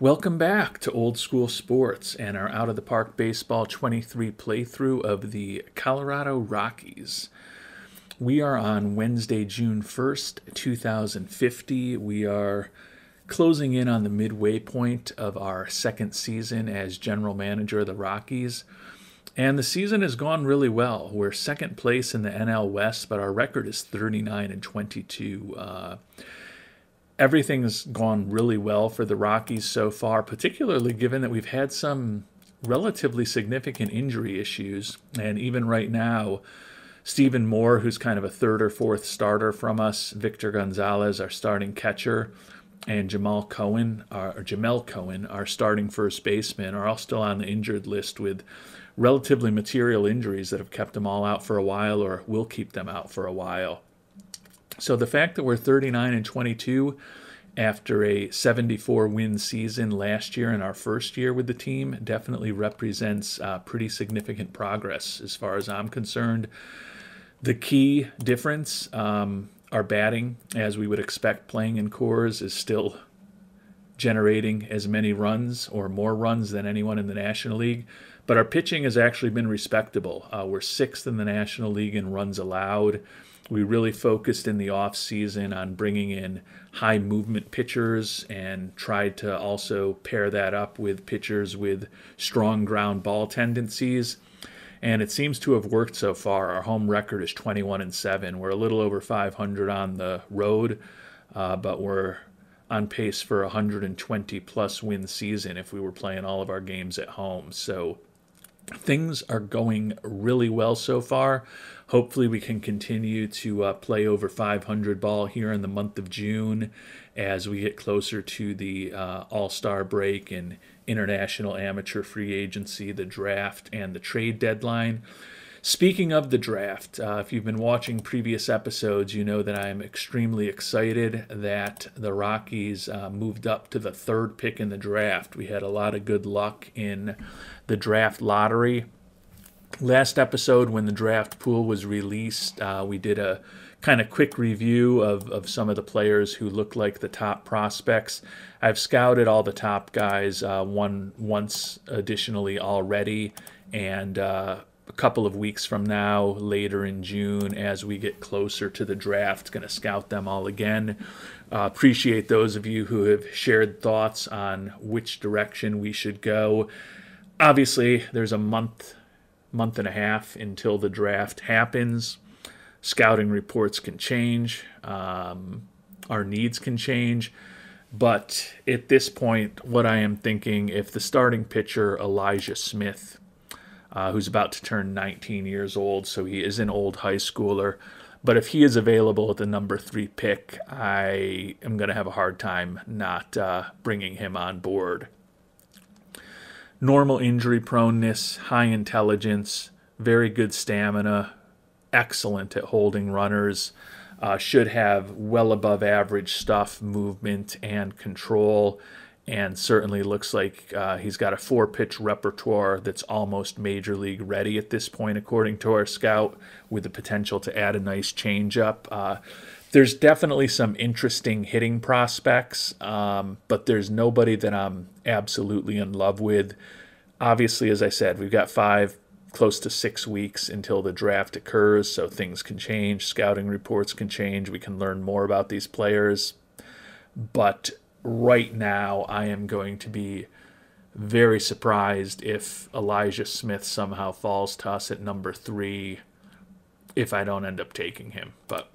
Welcome back to Old School Sports and our Out of the Park Baseball 23 playthrough of the Colorado Rockies. We are on Wednesday, June 1st, 2050. We are closing in on the midway point of our second season as general manager of the Rockies. And the season has gone really well. We're second place in the NL West, but our record is 39-22. Everything's gone really well for the Rockies so far, particularly given that we've had some relatively significant injury issues. And even right now, Stephen Moore, who's kind of a third or fourth starter from us, Victor Gonzalez, our starting catcher, and Jamel Cohen, our starting first baseman, are all still on the injured list with relatively material injuries that have kept them all out for a while or will keep them out for a while. So the fact that we're 39-22 after a 74-win season last year in our first year with the team definitely represents pretty significant progress as far as I'm concerned. The key difference, our batting, as we would expect playing in Coors, is still generating as many runs or more runs than anyone in the National League. But our pitching has actually been respectable. We're sixth in the National League in runs allowed. We really focused in the offseason on bringing in high movement pitchers and tried to also pair that up with pitchers with strong ground ball tendencies. And it seems to have worked so far. Our home record is 21-7. We're a little over 500 on the road, but we're on pace for a 120-plus win season if we were playing all of our games at home. So things are going really well so far. Hopefully we can continue to play over 500 ball here in the month of June as we get closer to the All-Star break and international amateur free agency, the draft, and the trade deadline. Speaking of the draft, if you've been watching previous episodes, you know that I'm extremely excited that the Rockies moved up to the third pick in the draft. We had a lot of good luck in the draft lottery. Last episode, when the draft pool was released, we did a kind of quick review of some of the players who looked like the top prospects. I've scouted all the top guys once additionally already, and a couple of weeks from now, later in June, as we get closer to the draft, going to scout them all again. Appreciate those of you who have shared thoughts on which direction we should go. Obviously, there's a month and a half until the draft happens. Scouting reports can change. Our needs can change. But at this point, what I am thinking, if the starting pitcher, Elijah Smith, who's about to turn 19 years old, so he is an old high schooler, but if he is available at the number 3 pick, I am going to have a hard time not bringing him on board. Normal injury proneness, high intelligence, very good stamina, excellent at holding runners, should have well above average stuff, movement, and control, and certainly looks like he's got a 4-pitch repertoire that's almost major league ready at this point, according to our scout, with the potential to add a nice changeup. There's definitely some interesting hitting prospects, but there's nobody that I'm absolutely in love with. Obviously, as I said, we've got 5, close to 6 weeks until the draft occurs, so things can change. Scouting reports can change. We can learn more about these players. But right now, I am going to be very surprised if Elijah Smith somehow falls to us at number 3 if I don't end up taking him. But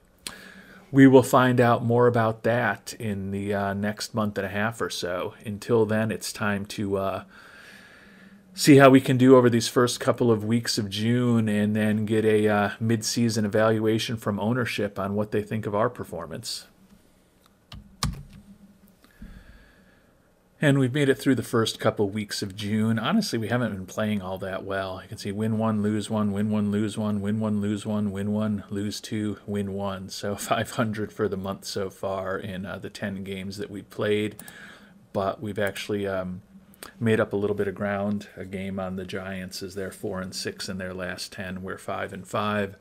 we will find out more about that in the next month and a half or so. Until then, it's time to see how we can do over these first couple of weeks of June and then get a mid-season evaluation from ownership on what they think of our performance. And we've made it through the first couple weeks of June. Honestly, we haven't been playing all that well. You can see win 1, lose 1, win 1, lose 1, win 1, lose 1, win 1, lose 2, win 1. So 500 for the month so far in the 10 games that we've played. But we've actually made up a little bit of ground. A game on the Giants as they're 4-6 in their last 10. We're 5-5.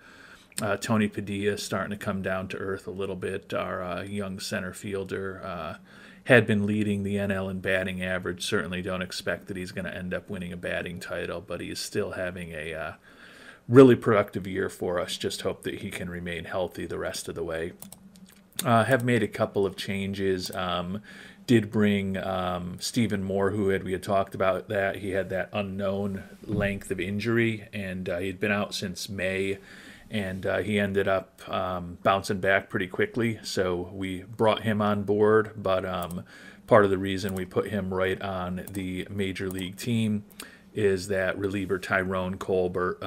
Tony Padilla starting to come down to earth a little bit. Our young center fielder had been leading the NL in batting average. Certainly don't expect that he's going to end up winning a batting title, but he is still having a really productive year for us. Just hope that he can remain healthy the rest of the way. Have made a couple of changes. Did bring Stephen Moore, we had talked about that. He had that unknown length of injury, and he had been out since May, and he ended up bouncing back pretty quickly. So we brought him on board, but part of the reason we put him right on the major league team is that reliever Tyrone Colbert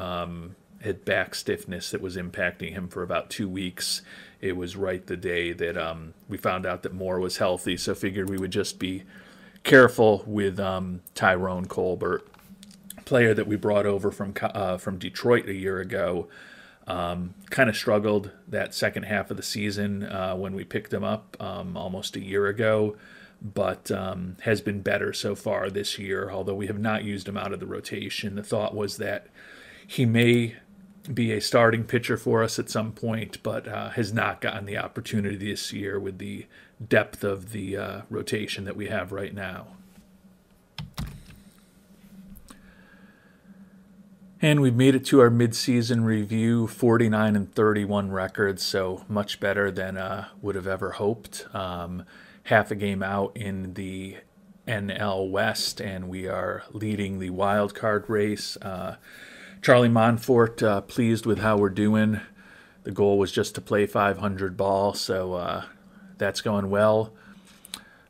had back stiffness that was impacting him for about 2 weeks. It was right the day that we found out that Moore was healthy, so figured we would just be careful with Tyrone Colbert, player that we brought over from Detroit a year ago. Kind of struggled that second half of the season when we picked him up almost a year ago, but has been better so far this year, although we have not used him out of the rotation. The thought was that he may be a starting pitcher for us at some point, but has not gotten the opportunity this year with the depth of the rotation that we have right now. And we've made it to our midseason review, 49-31 records, so much better than would have ever hoped. Half a game out in the NL West, and we are leading the wild card race. Charlie Monfort, pleased with how we're doing. The goal was just to play 500 ball, so that's going well.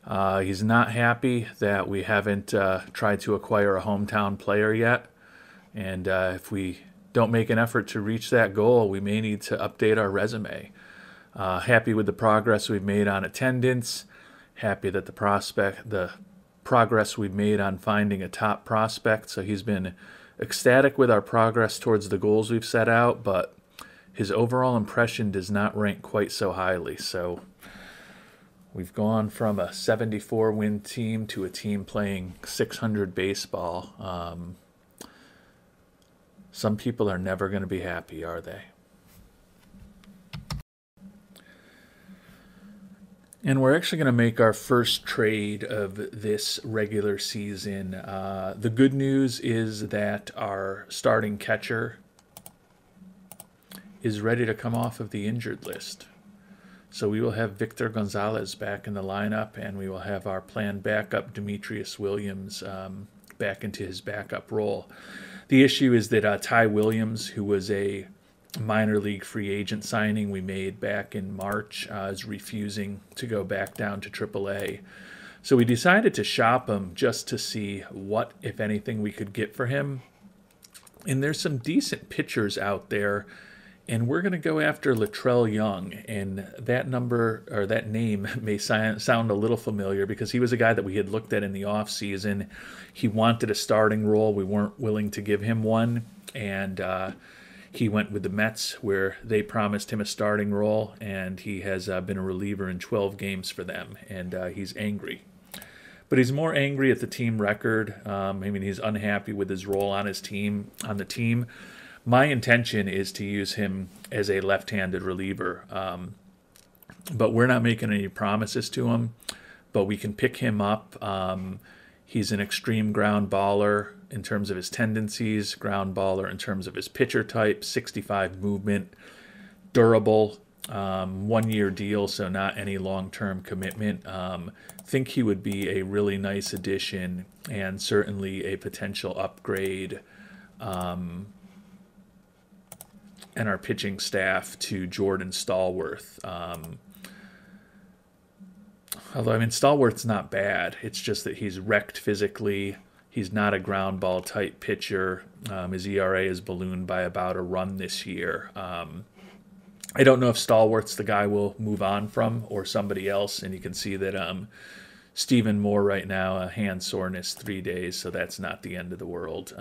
He's not happy that we haven't tried to acquire a hometown player yet. And if we don't make an effort to reach that goal, we may need to update our resume. Happy with the progress we've made on attendance. Happy that the progress we've made on finding a top prospect. So he's been ecstatic with our progress towards the goals we've set out, but his overall impression does not rank quite so highly. So we've gone from a 74-win team to a team playing 600 baseball. Some people are never going to be happy, are they? And we're actually going to make our first trade of this regular season. The good news is that our starting catcher is ready to come off of the injured list. So we will have Victor Gonzalez back in the lineup, and we will have our planned backup, Demetrius Williams, back into his backup role. The issue is that Ty Williams, who was a minor league free agent signing we made back in March, is refusing to go back down to AAA. So we decided to shop him just to see what, if anything, we could get for him. And there's some decent pitchers out there, and we're going to go after Latrell Young. And that name may sound a little familiar because he was a guy that we had looked at in the offseason. He wanted a starting role. We weren't willing to give him one, and he went with the Mets, where they promised him a starting role, and he has been a reliever in 12 games for them, and he's angry. But he's more angry at the team record. He's unhappy with his role on the team. My intention is to use him as a left-handed reliever, but we're not making any promises to him, but we can pick him up. He's an extreme ground baller in terms of his tendencies, ground baller in terms of his pitcher type, 65 movement, durable, 1-year deal, so not any long-term commitment. Think he would be a really nice addition and certainly a potential upgrade in our pitching staff to Jordan Stallworth. Although, Stallworth's not bad. It's just that he's wrecked physically. He's not a ground ball type pitcher. His ERA is ballooned by about a run this year. I don't know if Stallworth's the guy we'll move on from or somebody else. And you can see that Stephen Moore right now, hand soreness 3 days, so that's not the end of the world.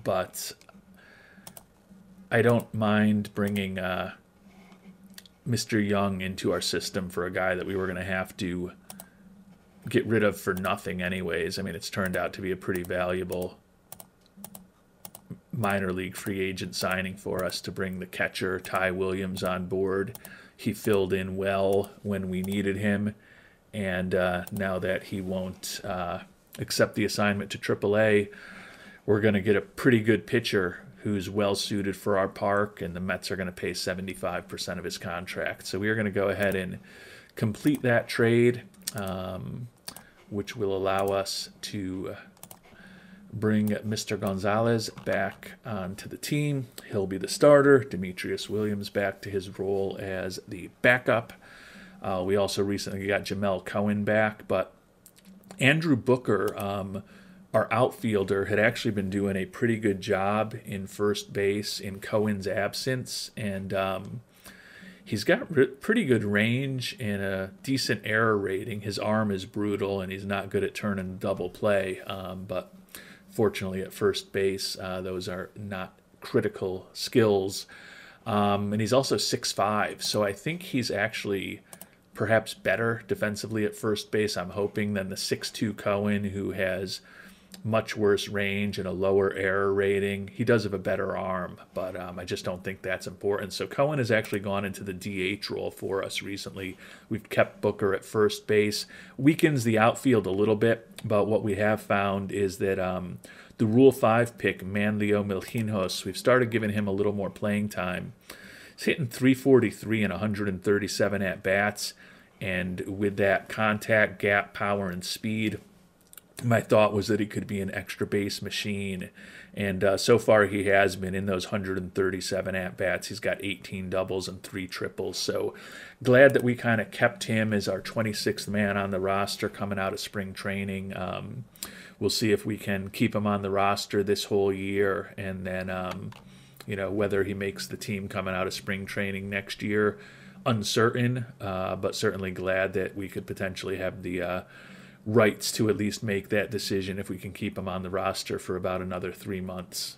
But I don't mind bringing Mr. Young into our system for a guy that we were going to have to get rid of for nothing anyways. It's turned out to be a pretty valuable minor league free agent signing for us to bring the catcher Ty Williams on board. He filled in well when we needed him, and now that he won't accept the assignment to AAA, we're going to get a pretty good pitcher who's well suited for our park, and the Mets are going to pay 75% of his contract. So we are going to go ahead and complete that trade, which will allow us to bring Mr. Gonzalez back onto the team. He'll be the starter. Demetrius Williams back to his role as the backup. We also recently got Jamel Cohen back, but Andrew Booker, our outfielder, had actually been doing a pretty good job in first base in Cohen's absence, and he's got pretty good range and a decent error rating. His arm is brutal, and he's not good at turning double play, but fortunately at first base, those are not critical skills. And he's also 6'5", so I think he's actually perhaps better defensively at first base, I'm hoping, than the 6'2" Cohen, who has much worse range and a lower error rating. He does have a better arm, but I just don't think that's important. So Cohen has actually gone into the DH role for us recently. We've kept Booker at first base. Weakens the outfield a little bit, but what we have found is that the Rule 5 pick, Manlio Milhinhos, we've started giving him a little more playing time. He's hitting 343 and 137 at-bats, and with that contact, gap, power, and speed, my thought was that he could be an extra base machine, and so far he has been. In those 137 at-bats, he's got 18 doubles and 3 triples, so glad that we kind of kept him as our 26th man on the roster coming out of spring training. We'll see if we can keep him on the roster this whole year, and then whether he makes the team coming out of spring training next year, uncertain, but certainly glad that we could potentially have the rights to at least make that decision if we can keep him on the roster for about another 3 months.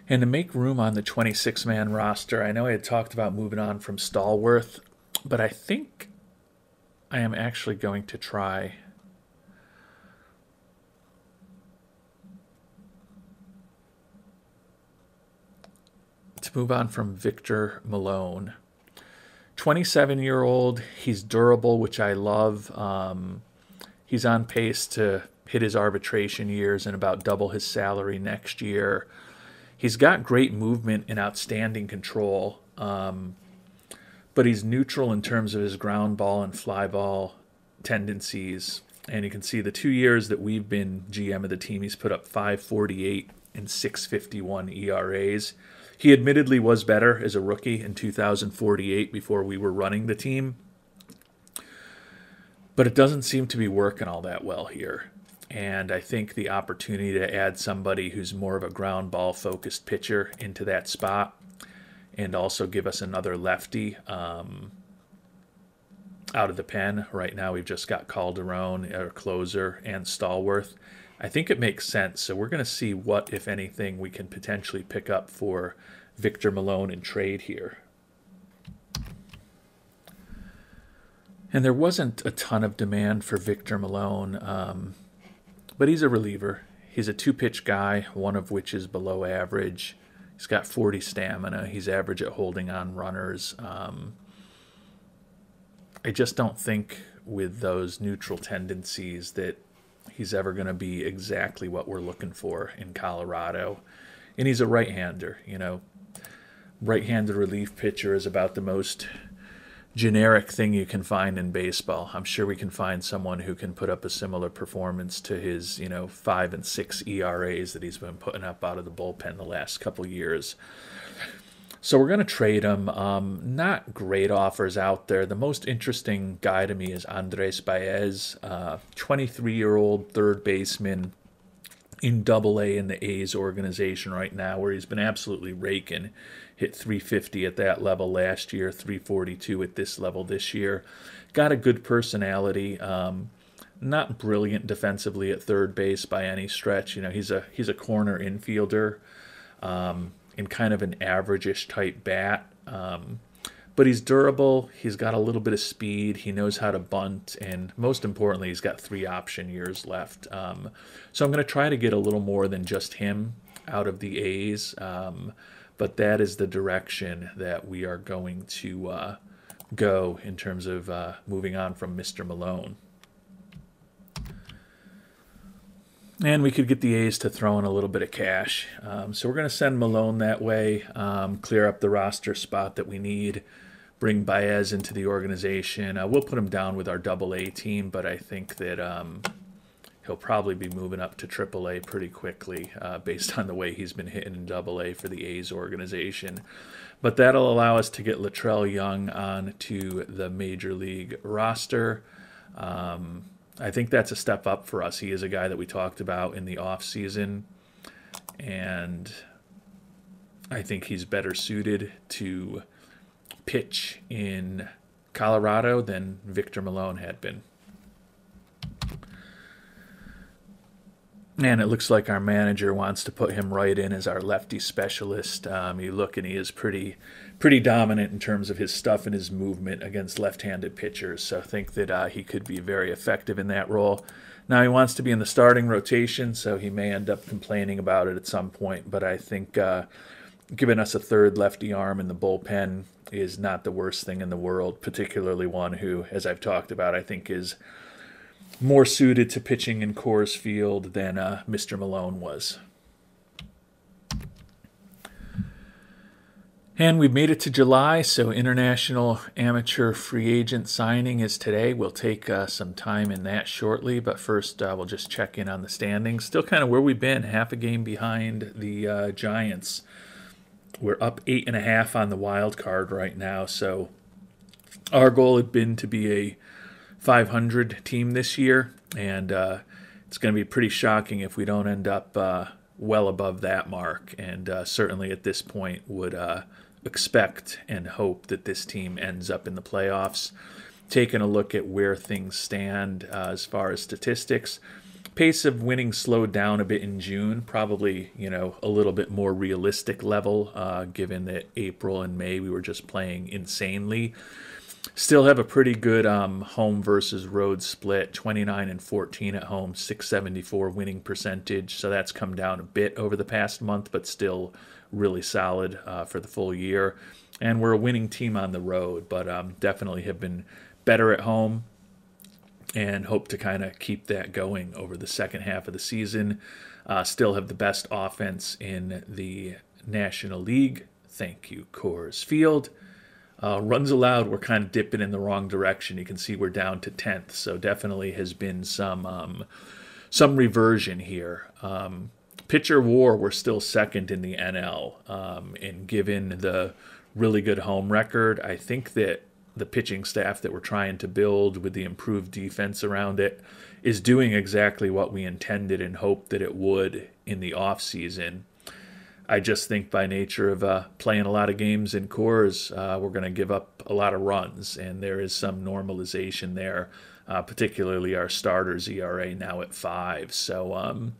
And to make room on the 26-man roster, I know I had talked about moving on from Stallworth, but I think I am actually going to try to move on from Victor Malone. 27-year-old, he's durable, which I love. He's on pace to hit his arbitration years and about double his salary next year. He's got great movement and outstanding control, but he's neutral in terms of his ground ball and fly ball tendencies. And you can see the 2 years that we've been GM of the team, he's put up 5.48 and 6.51 ERAs. He admittedly was better as a rookie in 2048 before we were running the team. But it doesn't seem to be working all that well here. And I think the opportunity to add somebody who's more of a ground ball focused pitcher into that spot and also give us another lefty out of the pen. Right now we've just got Calderon, our closer, and Stallworth. I think it makes sense. So we're going to see what, if anything, we can potentially pick up for Victor Malone in trade here. And there wasn't a ton of demand for Victor Malone, but he's a reliever. He's a 2-pitch guy, one of which is below average. He's got 40 stamina. He's average at holding on runners. I just don't think with those neutral tendencies that he's ever going to be exactly what we're looking for in Colorado. And he's a right-hander, Right-handed relief pitcher is about the most generic thing you can find in baseball. I'm sure we can find someone who can put up a similar performance to his, 5 and 6 ERAs that he's been putting up out of the bullpen the last couple years. So we're going to trade him. Not great offers out there. The most interesting guy to me is Andres Baez, 23-year-old third baseman in Double-A in the A's organization right now, where he's been absolutely raking. Hit 350 at that level last year, 342 at this level this year. Got a good personality. Not brilliant defensively at third base by any stretch. He's a corner infielder in kind of an average-ish type bat. but he's durable. He's got a little bit of speed. He knows how to bunt, and most importantly, he's got 3 option years left. So I'm going to try to get a little more than just him out of the A's, but that is the direction that we are going to go in terms of moving on from Mr. Malone. And we could get the A's to throw in a little bit of cash. So we're going to send Malone that way, clear up the roster spot that we need, bring Baez into the organization. We'll put him down with our Double-A team, but I think that he'll probably be moving up to Triple-A pretty quickly based on the way he's been hitting in Double-A for the A's organization. But that'll allow us to get Latrell Young onto the Major League roster. I think that's a step up for us. He is a guy that we talked about in the offseason, and I think he's better suited to pitch in Colorado than Victor Malone had been. And it looks like our manager wants to put him right in as our lefty specialist. You look, and he is pretty dominant in terms of his stuff and his movement against left-handed pitchers. So I think that he could be very effective in that role. Now he wants to be in the starting rotation, so he may end up complaining about it at some point. But I think giving us a third lefty arm in the bullpen is not the worst thing in the world, particularly one who, as I've talked about, I think is more suited to pitching in Coors Field than Mr. Malone was. And we've made it to July, so international amateur free agent signing is today. We'll take some time in that shortly, but first we'll just check in on the standings. Still kind of where we've been, half a game behind the Giants. We're up 8.5 on the wild card right now, so our goal had been to be a 500 team this year, and it's going to be pretty shocking if we don't end up well above that mark, and certainly at this point would expect and hope that this team ends up in the playoffs. Taking a look at where things stand as far as statistics, pace of winning slowed down a bit in June, probably a little bit more realistic level given that April and May we were just playing insanely. Still have a pretty good home versus road split, 29-14 at home, 674 winning percentage. So that's come down a bit over the past month, but still really solid for the full year. And we're a winning team on the road, but definitely have been better at home and hope to kind of keep that going over the second half of the season. Still have the best offense in the National League. Thank you, Coors Field. Runs allowed, we're kind of dipping in the wrong direction. You can see we're down to 10th, so definitely has been some reversion here. Pitcher WAR, we're still second in the NL, and given the really good home record, I think that the pitching staff that we're trying to build with the improved defense around it is doing exactly what we intended and hoped that it would in the offseason. I just think by nature of playing a lot of games in Coors, we're going to give up a lot of runs, and there is some normalization there, particularly our starters ERA now at 5. So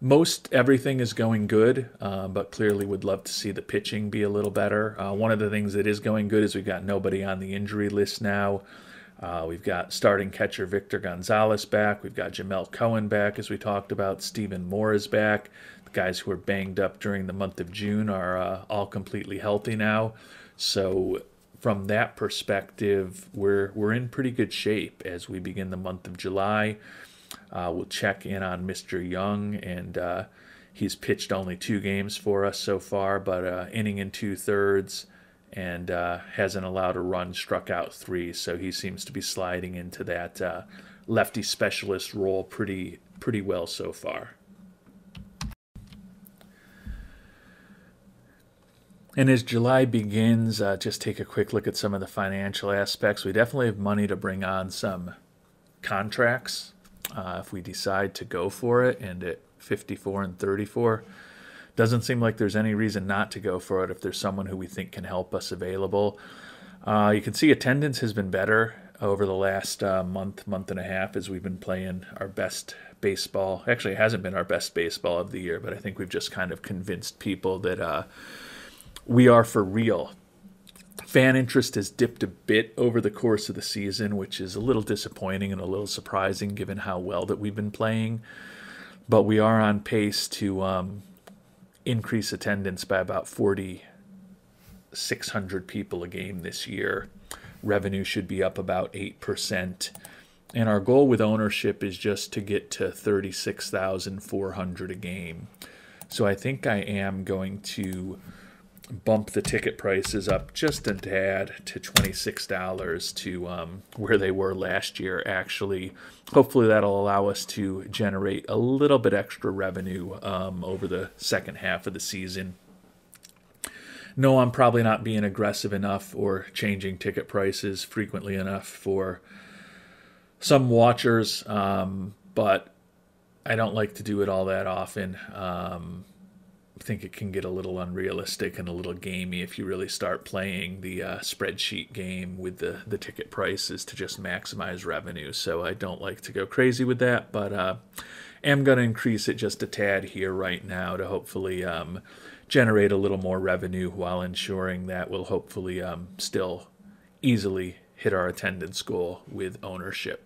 most everything is going good, but clearly would love to see the pitching be a little better. One of the things that is going good is we've got nobody on the injury list now. We've got starting catcher Victor Gonzalez back. We've got Jamel Cohen back, as we talked about. Stephen Moore is back. The guys who were banged up during the month of June are all completely healthy now. So from that perspective, we're in pretty good shape as we begin the month of July. We'll check in on Mr. Young, and he's pitched only 2 games for us so far, but inning and 2/3, and hasn't allowed a run, struck out 3, so he seems to be sliding into that lefty specialist role pretty well so far. And as July begins, just take a quick look at some of the financial aspects. We definitely have money to bring on some contracts if we decide to go for it, and at 54 and 34. Doesn't seem like there's any reason not to go for it if there's someone who we think can help us available. You can see attendance has been better over the last month and a half as we've been playing our best baseball. Actually, it hasn't been our best baseball of the year, but I think we've just kind of convinced people that we are for real. Fan interest has dipped a bit over the course of the season, which is a little disappointing and a little surprising given how well that we've been playing. But we are on pace to increase attendance by about 4,600 people a game this year. Revenue should be up about 8%. And our goal with ownership is just to get to 36,400 a game. So I think I am going to bump the ticket prices up just a tad to $26 to where they were last year, actually. Hopefully that'll allow us to generate a little bit extra revenue over the second half of the season. No, I'm probably not being aggressive enough or changing ticket prices frequently enough for some watchers, but I don't like to do it all that often. I think it can get a little unrealistic and a little gamey if you really start playing the spreadsheet game with the ticket prices to just maximize revenue. So I don't like to go crazy with that, but am going to increase it just a tad here right now to hopefully generate a little more revenue while ensuring that we'll hopefully still easily hit our attendance goal with ownership.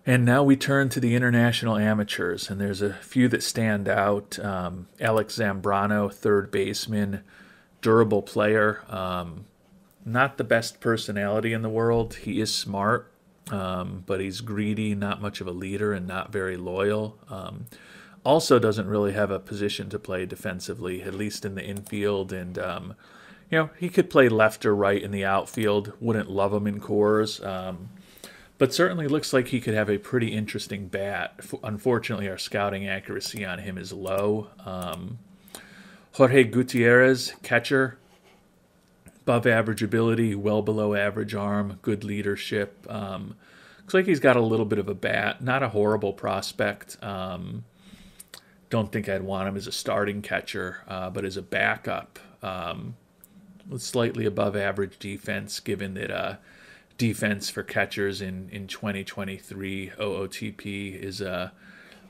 And now we turn to the international amateurs, and there's a few that stand out. Alex Zambrano, third baseman, durable player. Not the best personality in the world. He is smart, but he's greedy, not much of a leader, and not very loyal. Also doesn't really have a position to play defensively, at least in the infield. And, he could play left or right in the outfield. Wouldn't love him in cores. But certainly looks like he could have a pretty interesting bat. Unfortunately, our scouting accuracy on him is low. Jorge Gutierrez, catcher, above average ability, well below average arm, good leadership. Looks like he's got a little bit of a bat. Not a horrible prospect. Don't think I'd want him as a starting catcher, but as a backup, with slightly above average defense, given that defense for catchers in 2023 OOTP is a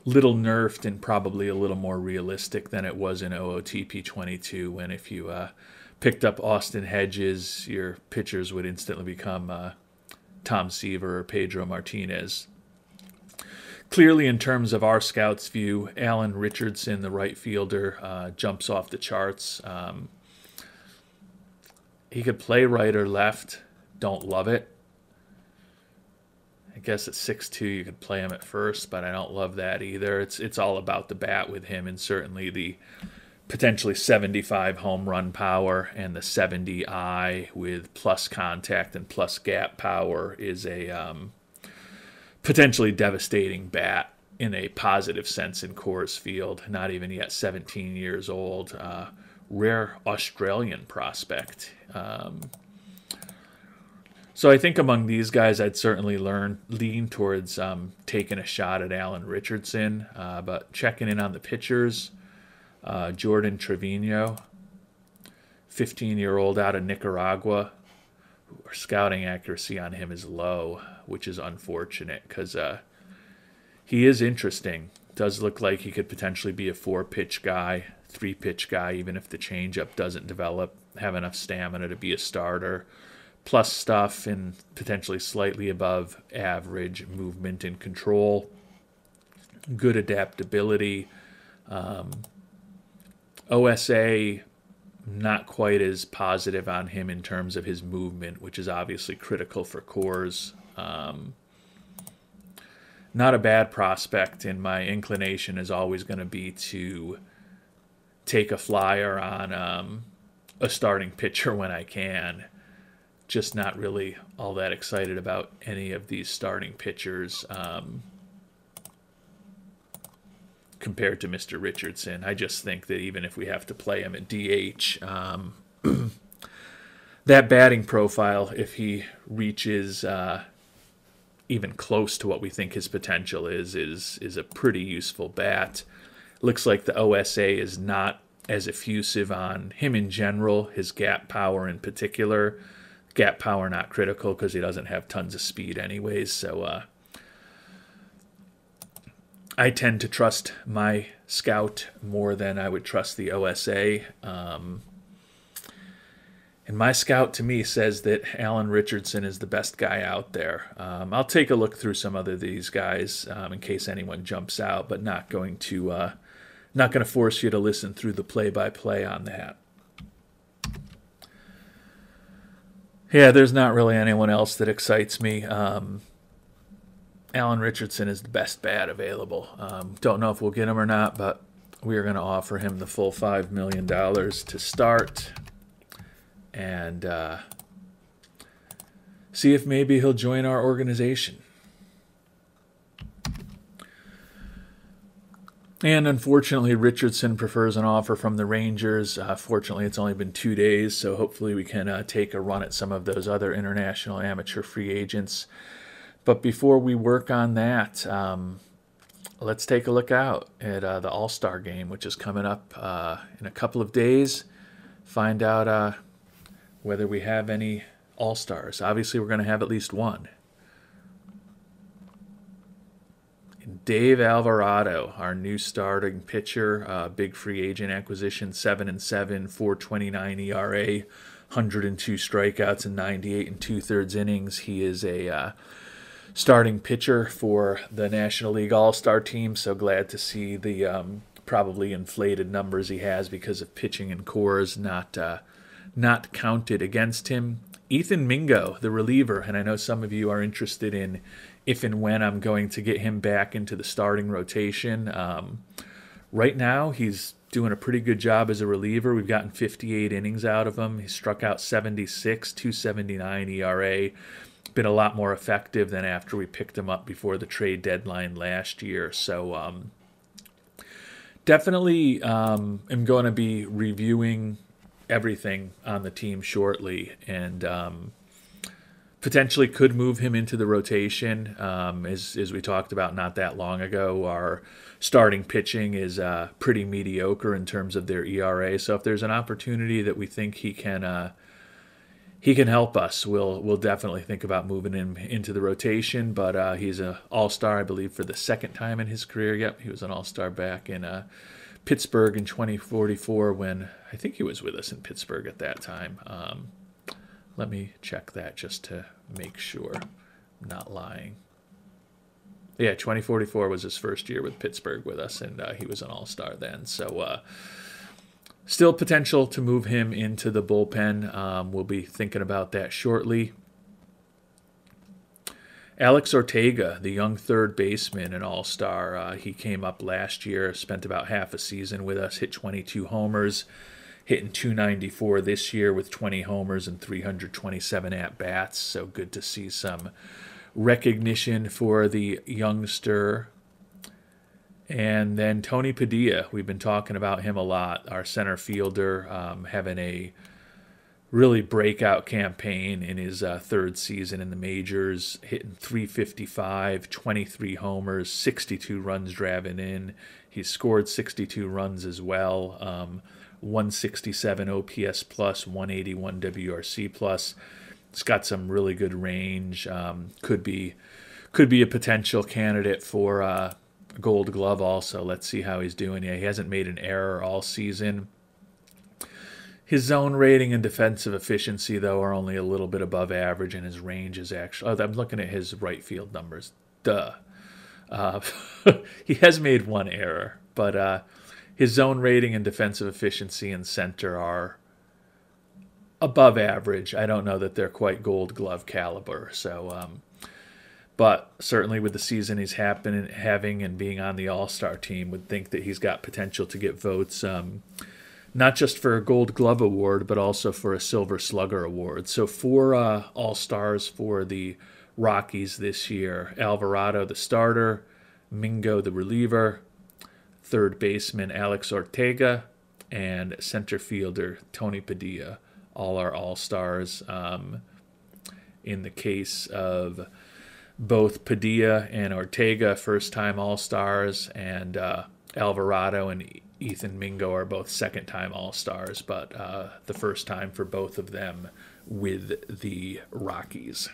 little nerfed and probably a little more realistic than it was in OOTP 22, when if you picked up Austin Hedges, your pitchers would instantly become Tom Seaver or Pedro Martinez. Clearly, in terms of our scouts' view, Alan Richardson, the right fielder, jumps off the charts. He could play right or left. Don't love it. I guess at 6'2", you could play him at first, but I don't love that either. It's all about the bat with him, and certainly the potentially 75 home run power and the 70 I with plus contact and plus gap power is a potentially devastating bat in a positive sense in Coors Field. Not even yet 17 years old. Rare Australian prospect. So I think among these guys, I'd certainly lean towards taking a shot at Alan Richardson. But checking in on the pitchers, Jordan Trevino, 15-year-old out of Nicaragua. Our scouting accuracy on him is low, which is unfortunate because he is interesting. Does look like he could potentially be a 4-pitch guy, 3-pitch guy, even if the changeup doesn't develop, have enough stamina to be a starter. Plus stuff and potentially slightly above average movement and control. Good adaptability. OSA, not quite as positive on him in terms of his movement, which is obviously critical for Coors. Not a bad prospect, and my inclination is always going to be to take a flyer on a starting pitcher when I can. Just not really all that excited about any of these starting pitchers compared to Mr. Richardson. I just think that even if we have to play him at DH, that batting profile, if he reaches even close to what we think his potential is a pretty useful bat. Looks like the OSA is not as effusive on him in general, his gap power in particular. Gap power not critical because he doesn't have tons of speed anyways. So I tend to trust my scout more than I would trust the OSA. And my scout to me says that Alan Richardson is the best guy out there. I'll take a look through some other of these guys in case anyone jumps out, but not going to force you to listen through the play-by-play on that. Yeah, there's not really anyone else that excites me. Alan Richardson is the best bat available. Don't know if we'll get him or not, but we are going to offer him the full $5 million to start. And see if maybe he'll join our organization. And unfortunately, Richardson prefers an offer from the Rangers. Fortunately, it's only been 2 days, so hopefully we can take a run at some of those other international amateur free agents. But before we work on that, let's take a look out at the All-Star game, which is coming up in a couple of days. Find out whether we have any All-Stars. Obviously, we're going to have at least one. And Dave Alvarado, our new starting pitcher, big free agent acquisition, 7-7, 4.29 ERA, 102 strikeouts in 98 2/3 innings. He is a starting pitcher for the National League All-Star team, so glad to see the probably inflated numbers he has because of pitching and cores not counted against him. Ethan Mingo, the reliever, and I know some of you are interested in if and when I'm going to get him back into the starting rotation. Right now, he's doing a pretty good job as a reliever. We've gotten 58 innings out of him. He struck out 76, 2.79 ERA. Been a lot more effective than after we picked him up before the trade deadline last year. So definitely am going to be reviewing everything on the team shortly, and potentially could move him into the rotation. As we talked about not that long ago, our starting pitching is pretty mediocre in terms of their ERA. So if there's an opportunity that we think he can help us, we'll definitely think about moving him into the rotation. But he's an all-star, I believe, for the second time in his career. Yep, he was an all-star back in Pittsburgh in 2044 when I think he was with us in Pittsburgh at that time. Let me check that just to make sure I'm not lying. Yeah, 2044 was his first year with Pittsburgh with us, and he was an all-star then. So still potential to move him into the bullpen. We'll be thinking about that shortly. Alex Ortega, the young third baseman, an all-star. He came up last year, spent about half a season with us, hit 22 homers, hitting .294 this year with 20 homers and 327 at-bats. So good to see some recognition for the youngster. And then Tony Padilla, we've been talking about him a lot, our center fielder, having a really breakout campaign in his third season in the majors, hitting .355, 23 homers, 62 runs driving in. He's scored 62 runs as well, 167 OPS plus, 181 WRC plus. It's got some really good range. Could be a potential candidate for Gold Glove also. Let's see how he's doing. Yeah, he hasn't made an error all season. His zone rating and defensive efficiency, though, are only a little bit above average, and his range is actually... Oh, I'm looking at his right field numbers. Duh. He has made one error, but his zone rating and defensive efficiency in center are above average. I don't know that they're quite Gold Glove caliber, so... But certainly with the season he's having and being on the All-Star team, would think that he's got potential to get votes... not just for a Gold Glove award, but also for a Silver Slugger award. So 4 All-Stars for the Rockies this year. Alvarado, the starter. Mingo, the reliever. Third baseman, Alex Ortega. And center fielder, Tony Padilla. All are All-Stars. In the case of both Padilla and Ortega, first-time All-Stars. And Alvarado and Ethan Mingo are both second-time All-Stars, but the first time for both of them with the Rockies.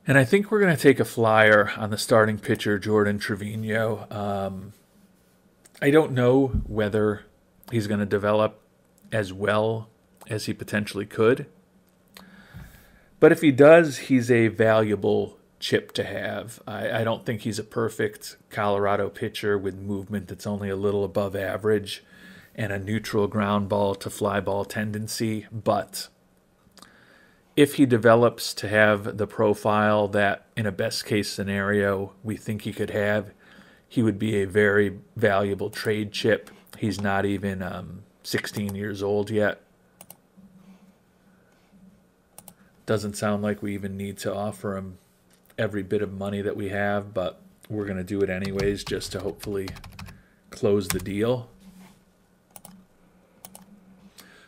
And I think we're going to take a flyer on the starting pitcher, Jordan Trevino. I don't know whether he's going to develop as well as he potentially could. But if he does, he's a valuable chip to have. I don't think he's a perfect Colorado pitcher with movement that's only a little above average and a neutral ground ball to fly ball tendency. But if he develops to have the profile that, in a best case scenario, we think he could have, he would be a very valuable trade chip. He's not even 16 years old yet. Doesn't sound like we even need to offer him every bit of money that we have, but we're going to do it anyways just to hopefully close the deal.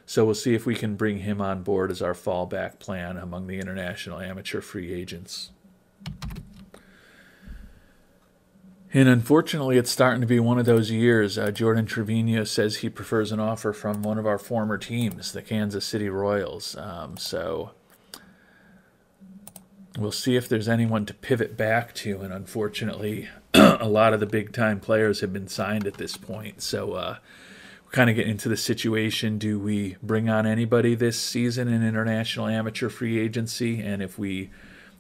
So we'll see if we can bring him on board as our fallback plan among the international amateur free agents. And unfortunately, it's starting to be one of those years. Jordan Trevino says he prefers an offer from one of our former teams, the Kansas City Royals. So we'll see if there's anyone to pivot back to. And unfortunately, a lot of the big-time players have been signed at this point. So we're kind of getting into the situation. Do we bring on anybody this season in international amateur free agency? And if we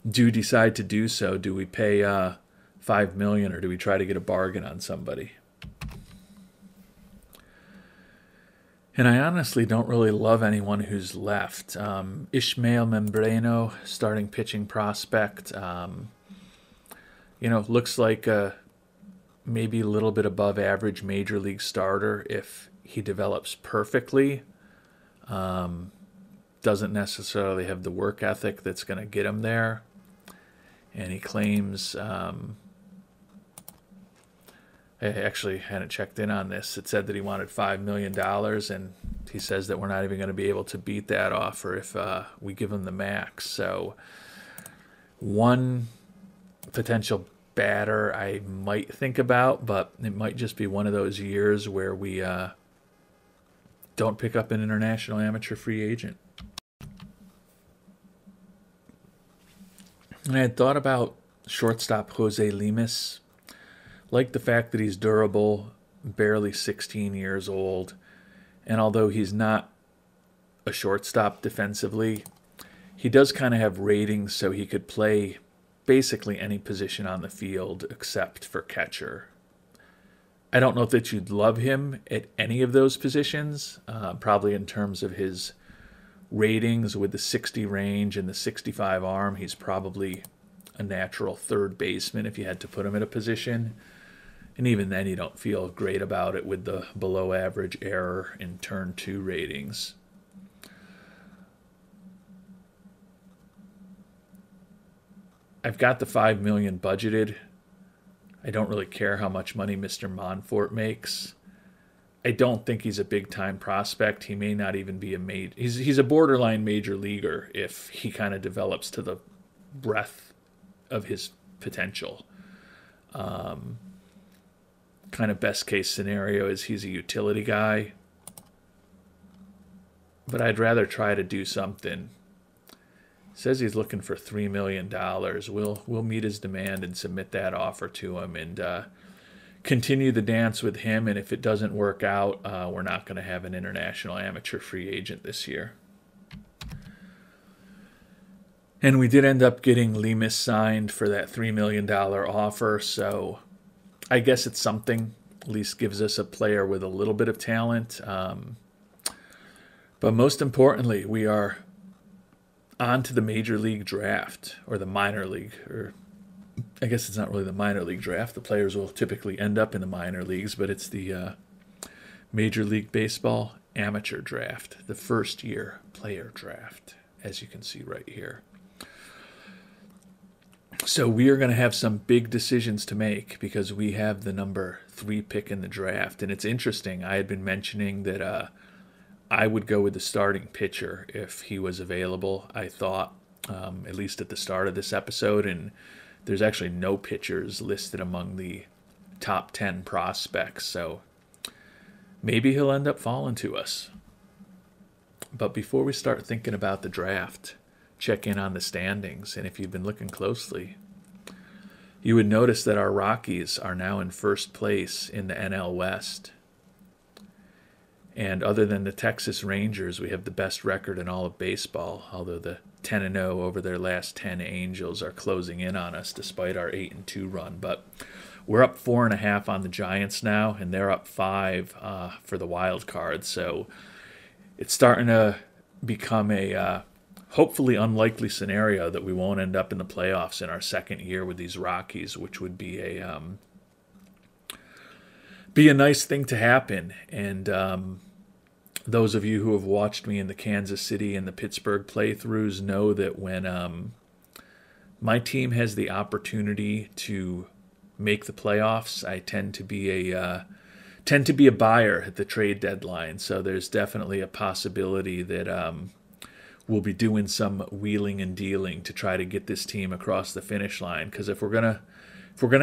do decide to do so, do we pay $5 million, or do we try to get a bargain on somebody? And I honestly don't really love anyone who's left. Ishmael Membrano, starting pitching prospect, looks like maybe a little bit above average major league starter if he develops perfectly. Doesn't necessarily have the work ethic that's going to get him there. And he claims... I actually hadn't checked in on this. It said that he wanted $5 million, and he says that we're not even going to be able to beat that offer if we give him the max. So one potential batter I might think about, but it might just be one of those years where we don't pick up an international amateur free agent. And I had thought about shortstop Jose Lemus. Like the fact that he's durable, barely 16 years old, and although he's not a shortstop defensively, he does kind of have ratings so he could play basically any position on the field except for catcher. I don't know that you'd love him at any of those positions, probably in terms of his ratings with the 60 range and the 65 arm. He's probably a natural third baseman if you had to put him at a position. And even then, you don't feel great about it with the below-average error in turn 2 ratings. I've got the $5 million budgeted. I don't really care how much money Mr. Monfort makes. I don't think he's a big-time prospect. He may not even be he's a borderline major leaguer if he kind of develops to the breadth of his potential. Kind of best case scenario is he's a utility guy, but I'd rather try to do something. Says he's looking for $3 million. We'll meet his demand and submit that offer to him and continue the dance with him. And if it doesn't work out, we're not going to have an international amateur free agent this year. And we did end up getting Lemus signed for that $3 million offer, so I guess it's something. At least gives us a player with a little bit of talent. But most importantly, we are on to the major league draft, or the minor league, or I guess it's not really the minor league draft. The players will typically end up in the minor leagues, but it's the Major League Baseball amateur draft, the first year player draft, as you can see right here. So we are going to have some big decisions to make because we have the number 3 pick in the draft. And it's interesting. I had been mentioning that I would go with the starting pitcher if he was available, I thought, at least at the start of this episode. And there's actually no pitchers listed among the top 10 prospects. So maybe he'll end up falling to us. But before we start thinking about the draft, check in on the standings. And if you've been looking closely, you would notice that our Rockies are now in first place in the NL West. And other than the Texas Rangers, we have the best record in all of baseball, although the 10-0 over their last 10 Angels are closing in on us despite our 8-2 run. But we're up 4.5 on the Giants now, and they're up 5 for the wild card. So it's starting to become a hopefully unlikely scenario that we won't end up in the playoffs in our second year with these Rockies, which would be a nice thing to happen. And those of you who have watched me in the Kansas City and the Pittsburgh playthroughs know that when my team has the opportunity to make the playoffs, I tend to be a buyer at the trade deadline. So there's definitely a possibility that we'll be doing some wheeling and dealing to try to get this team across the finish line. Because if we're gonna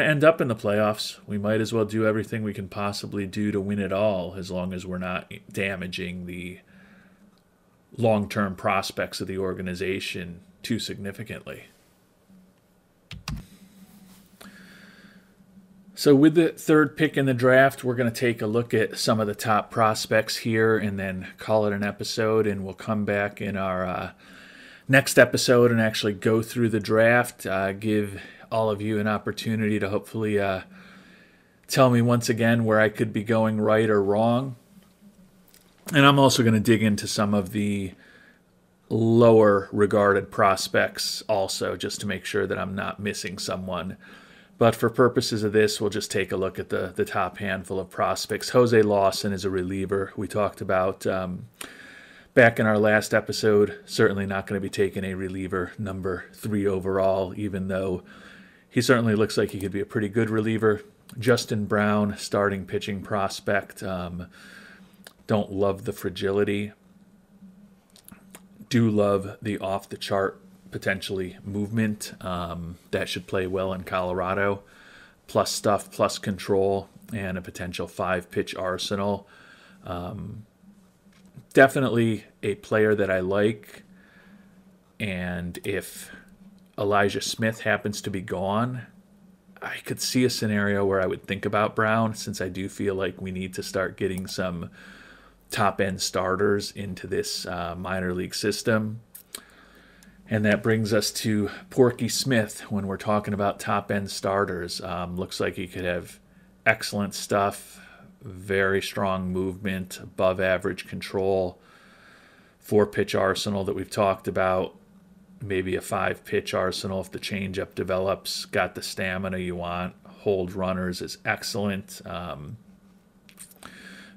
end up in the playoffs, we might as well do everything we can possibly do to win it all, as long as we're not damaging the long-term prospects of the organization too significantly. So with the third pick in the draft, we're going to take a look at some of the top prospects here and then call it an episode, and we'll come back in our next episode and actually go through the draft, give all of you an opportunity to hopefully tell me once again where I could be going right or wrong. And I'm also going to dig into some of the lower regarded prospects also, just to make sure that I'm not missing someone. But for purposes of this, we'll just take a look at the top handful of prospects. Jose Lawson is a reliever we talked about back in our last episode. Certainly not going to be taking a reliever number 3 overall, even though he certainly looks like he could be a pretty good reliever. Justin Brown, starting pitching prospect. Don't love the fragility. Do love the off-the-chart potentially movement. That should play well in Colorado. Plus stuff, plus control, and a potential 5-pitch arsenal. Definitely a player that I like. And if Elijah Smith happens to be gone, I could see a scenario where I would think about Brown, since I do feel like we need to start getting some top-end starters into this minor league system. And that brings us to Porky Smith when we're talking about top-end starters. Looks like he could have excellent stuff, very strong movement, above-average control, 4-pitch arsenal that we've talked about, maybe a 5-pitch arsenal if the changeup develops, got the stamina you want, hold runners is excellent.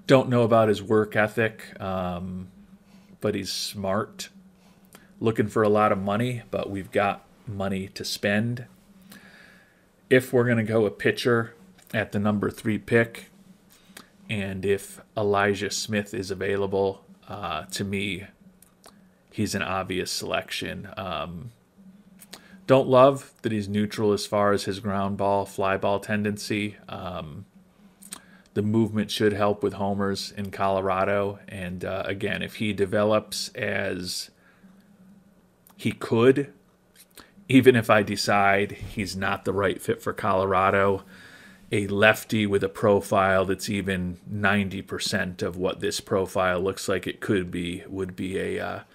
Don't know about his work ethic, but he's smart. Looking for a lot of money, but we've got money to spend. If we're going to go a pitcher at the number 3 pick, and if Elijah Smith is available, to me, he's an obvious selection. Don't love that he's neutral as far as his ground ball, fly ball tendency. The movement should help with homers in Colorado. And again, if he develops as he could, even if I decide he's not the right fit for Colorado, a lefty with a profile that's even 90% of what this profile looks like it could be would be a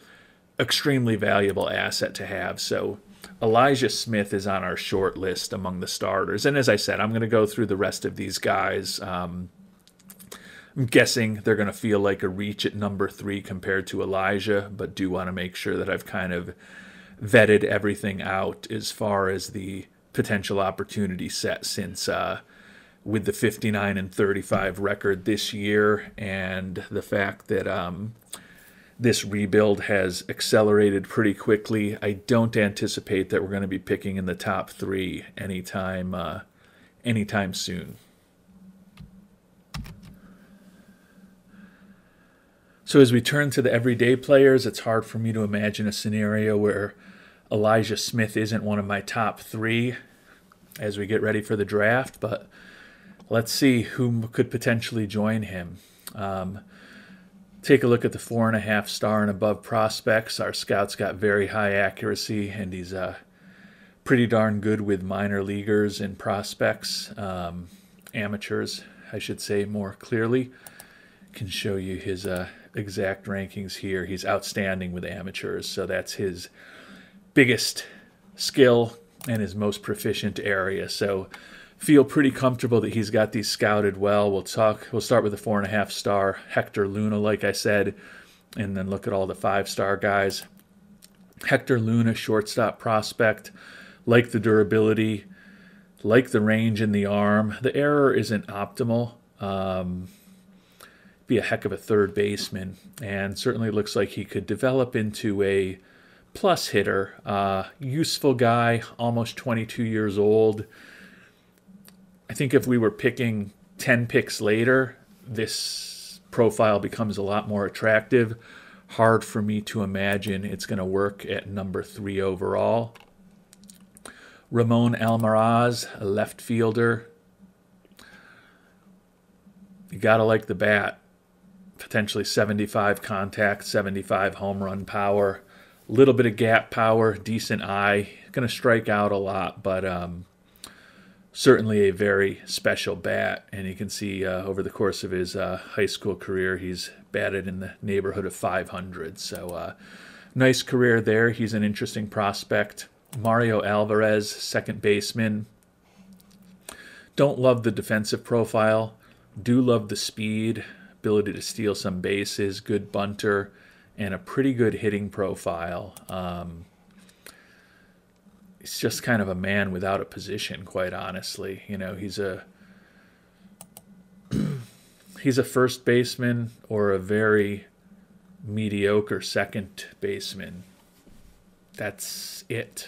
extremely valuable asset to have. So Elijah Smith is on our short list among the starters. And as I said, I'm going to go through the rest of these guys. I'm guessing they're going to feel like a reach at number 3 compared to Elijah, but do want to make sure that I've kind of vetted everything out as far as the potential opportunity set, since with the 59-35 record this year and the fact that this rebuild has accelerated pretty quickly, I don't anticipate that we're going to be picking in the top 3 anytime soon. So as we turn to the everyday players, it's hard for me to imagine a scenario where Elijah Smith isn't one of my top 3 as we get ready for the draft, but let's see who could potentially join him. Take a look at the 4.5-star and above prospects. Our scout's got very high accuracy, and he's pretty darn good with minor leaguers and prospects, amateurs, I should say more clearly. Can show you his exact rankings here. He's outstanding with amateurs, so that's his biggest skill and his most proficient area. So feel pretty comfortable that he's got these scouted well. We'll start with the 4.5-star Hector Luna, like I said, and then look at all the 5-star guys. Hector Luna, shortstop prospect, like the durability, like the range in the arm. The error isn't optimal. Be a heck of a third baseman, and certainly looks like he could develop into a plus hitter. Useful guy, almost 22 years old. I think if we were picking 10 picks later, this profile becomes a lot more attractive. Hard for me to imagine it's going to work at number 3 overall. Ramon Almaraz, a left fielder. You got to like the bat. Potentially 75 contact, 75 home run power. A little bit of gap power, decent eye. Going to strike out a lot, but certainly a very special bat, and you can see over the course of his high school career, he's batted in the neighborhood of 500. So nice career there. He's an interesting prospect. Mario Alvarez, second baseman. Don't love the defensive profile. Do love the speed, ability to steal some bases, good bunter, and a pretty good hitting profile. He's just kind of a man without a position, quite honestly. You know, he's a first baseman or a very mediocre second baseman. That's it.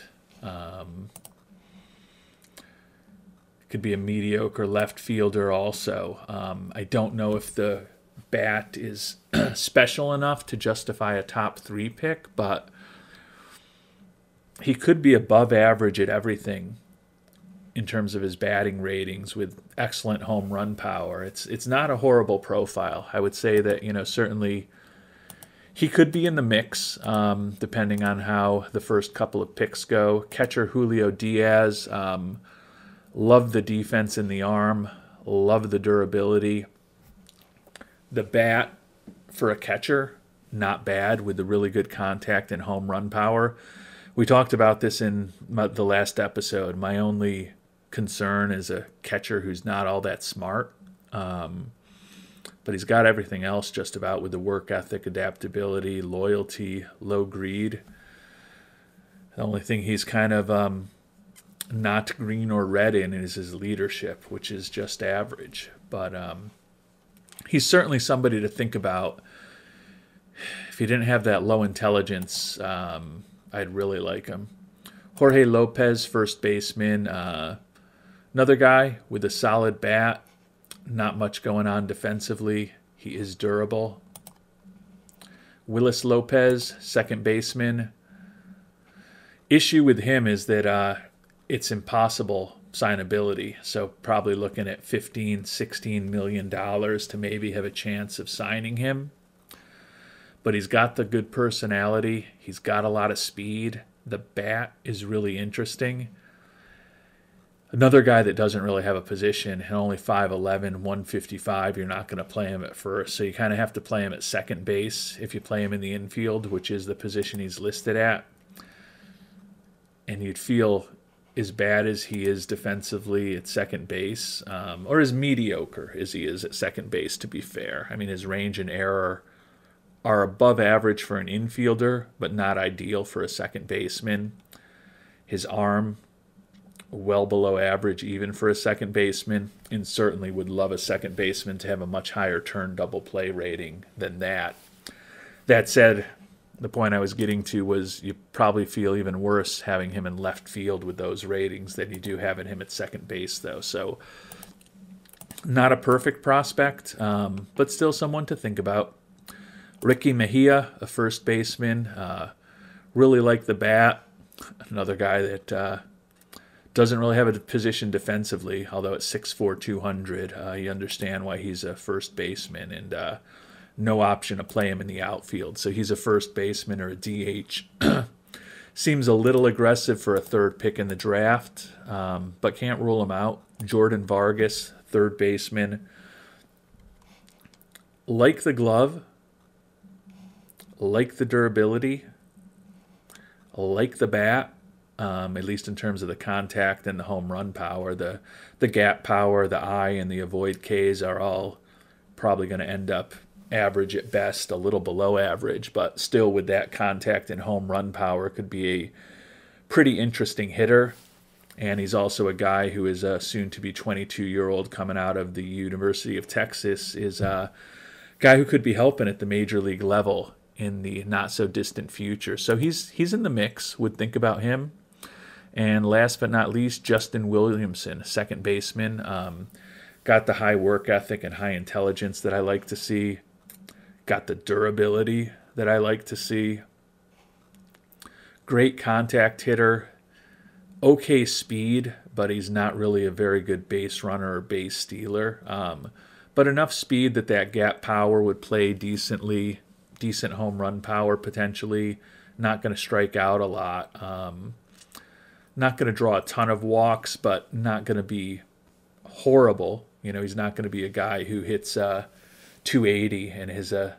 Could be a mediocre left fielder also. I don't know if the bat is special enough to justify a top 3 pick, but he could be above average at everything in terms of his batting ratings with excellent home run power. It's not a horrible profile. I would say that, you know, certainly he could be in the mix depending on how the first couple of picks go. Catcher Julio Diaz, love the defense in the arm, love the durability. The bat for a catcher, not bad with the really good contact and home run power. We talked about this in the last episode. My only concern is a catcher who's not all that smart. But he's got everything else just about with the work ethic, adaptability, loyalty, low greed. The only thing he's kind of not green or red in is his leadership, which is just average. But he's certainly somebody to think about. If he didn't have that low intelligence, I'd really like him. Jorge Lopez, first baseman. Another guy with a solid bat. Not much going on defensively. He is durable. Willis Lopez, second baseman. Issue with him is that it's impossible signability. So probably looking at $15, $16 million to maybe have a chance of signing him. But he's got the good personality. He's got a lot of speed. The bat is really interesting. Another guy that doesn't really have a position, and only 5'11", 155, you're not going to play him at first. So you kind of have to play him at second base if you play him in the infield, which is the position he's listed at. And you'd feel as bad as he is defensively at second base, or as mediocre as he is at second base, to be fair. I mean, his range and error are above average for an infielder, but not ideal for a second baseman. His arm, well below average even for a second baseman, and certainly would love a second baseman to have a much higher turn double play rating than that. That said, the point I was getting to was you probably feel even worse having him in left field with those ratings than you do having him at second base, though. So not a perfect prospect, but still someone to think about. Ricky Mejia, a first baseman, really like the bat. Another guy that doesn't really have a position defensively, although at 6'4", 200, you understand why he's a first baseman. And no option to play him in the outfield. So he's a first baseman or a DH. Seems a little aggressive for a third pick in the draft, but can't rule him out. Jordan Vargas, third baseman. Like the glove, like the durability, like the bat, at least in terms of the contact and the home run power. The gap power, the eye, and the avoid Ks are all probably going to end up average at best, a little below average, but still with that contact and home run power could be a pretty interesting hitter. And he's also a guy who is a soon-to-be 22-year-old coming out of the University of Texas, is a guy who could be helping at the major league level in the not-so-distant future. So he's in the mix, would think about him. And last but not least, Justin Williamson, second baseman. Got the high work ethic and high intelligence that I like to see. Got the durability that I like to see. Great contact hitter. Okay speed, but he's not really a very good base runner or base stealer. But enough speed that gap power would play decently, decent home run power potentially. Not going to strike out a lot. Not going to draw a ton of walks, but not going to be horrible. He's not going to be a guy who hits 280 and has a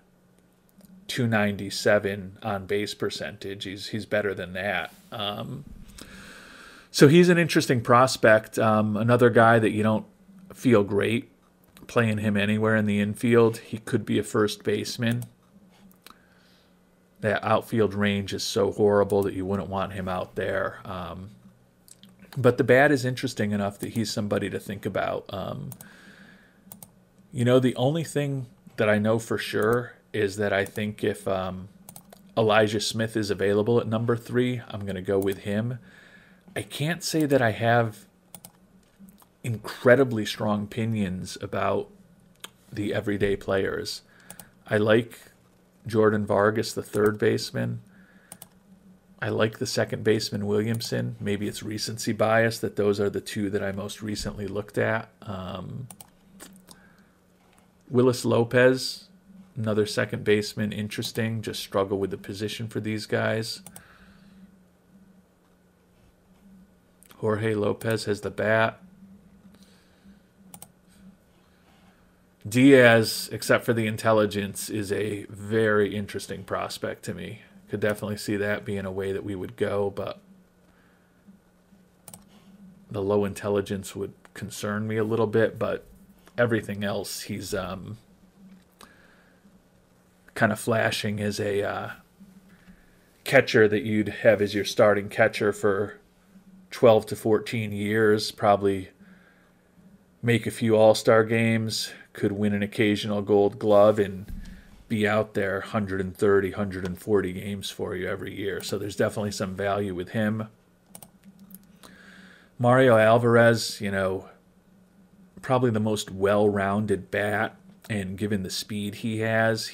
297 on base percentage. He's better than that. So he's an interesting prospect. Another guy that you don't feel great playing him anywhere in the infield. He could be a first baseman. That outfield range is so horrible that you wouldn't want him out there. But the bat is interesting enough that he's somebody to think about. The only thing that I know for sure is that I think if Elijah Smith is available at number 3, I'm going to go with him. I can't say that I have incredibly strong opinions about the everyday players. I like Jordan Vargas, the third baseman. I like the second baseman, Williamson. Maybe it's recency bias that those are the two that I most recently looked at. Willis Lopez, another second baseman, interesting. Just struggle with the position for these guys. Jorge Lopez has the bat. Diaz, except for the intelligence, is a very interesting prospect to me. Could definitely see that being a way that we would go, but the low intelligence would concern me a little bit, but everything else, he's kind of flashing as a catcher that you'd have as your starting catcher for 12 to 14 years, probably make a few all-star games, could win an occasional gold glove, and be out there 130, 140 games for you every year. So there's definitely some value with him. Mario Alvarez, probably the most well-rounded bat, and given the speed he is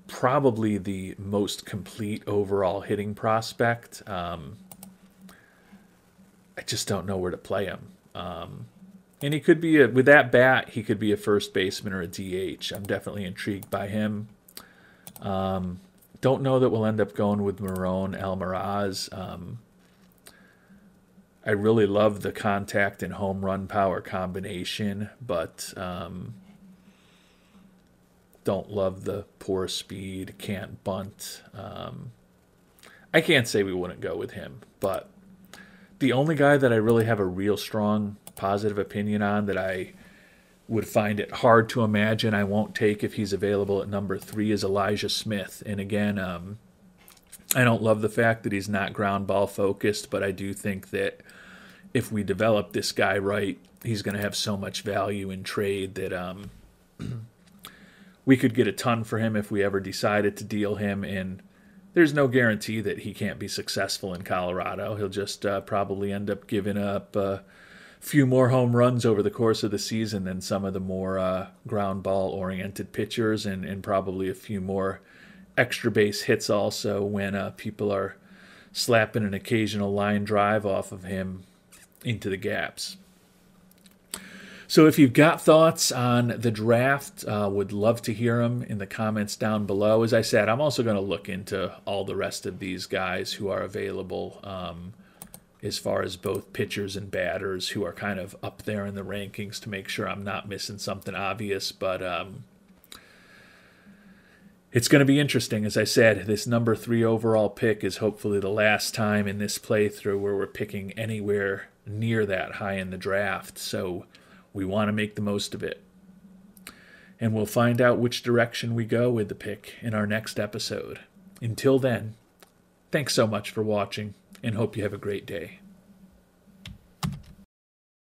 probably the most complete overall hitting prospect. I just don't know where to play him. And he could be, with that bat, he could be a first baseman or a DH. I'm definitely intrigued by him. Don't know that we'll end up going with Marone Almaraz. I really love the contact and home run power combination, but don't love the poor speed, can't bunt. I can't say we wouldn't go with him, but the only guy that I really have a real strong positive opinion on that I would find it hard to imagine I won't take if he's available at number 3 is Elijah Smith. And again, I don't love the fact that he's not ground ball focused, but I do think that if we develop this guy right, he's going to have so much value in trade that we could get a ton for him if we ever decided to deal him. And there's no guarantee that he can't be successful in Colorado. He'll just probably end up giving up a few more home runs over the course of the season than some of the more ground ball oriented pitchers, and probably a few more extra base hits also when people are slapping an occasional line drive off of him into the gaps. So if you've got thoughts on the draft, would love to hear them in the comments down below. As I said, I'm also going to look into all the rest of these guys who are available, as far as both pitchers and batters who are kind of up there in the rankings, to make sure I'm not missing something obvious. But it's going to be interesting. As I said, this number 3 overall pick is hopefully the last time in this playthrough where we're picking anywhere near that high in the draft. So we want to make the most of it. And we'll find out which direction we go with the pick in our next episode. Until then, thanks so much for watching, and hope you have a great day.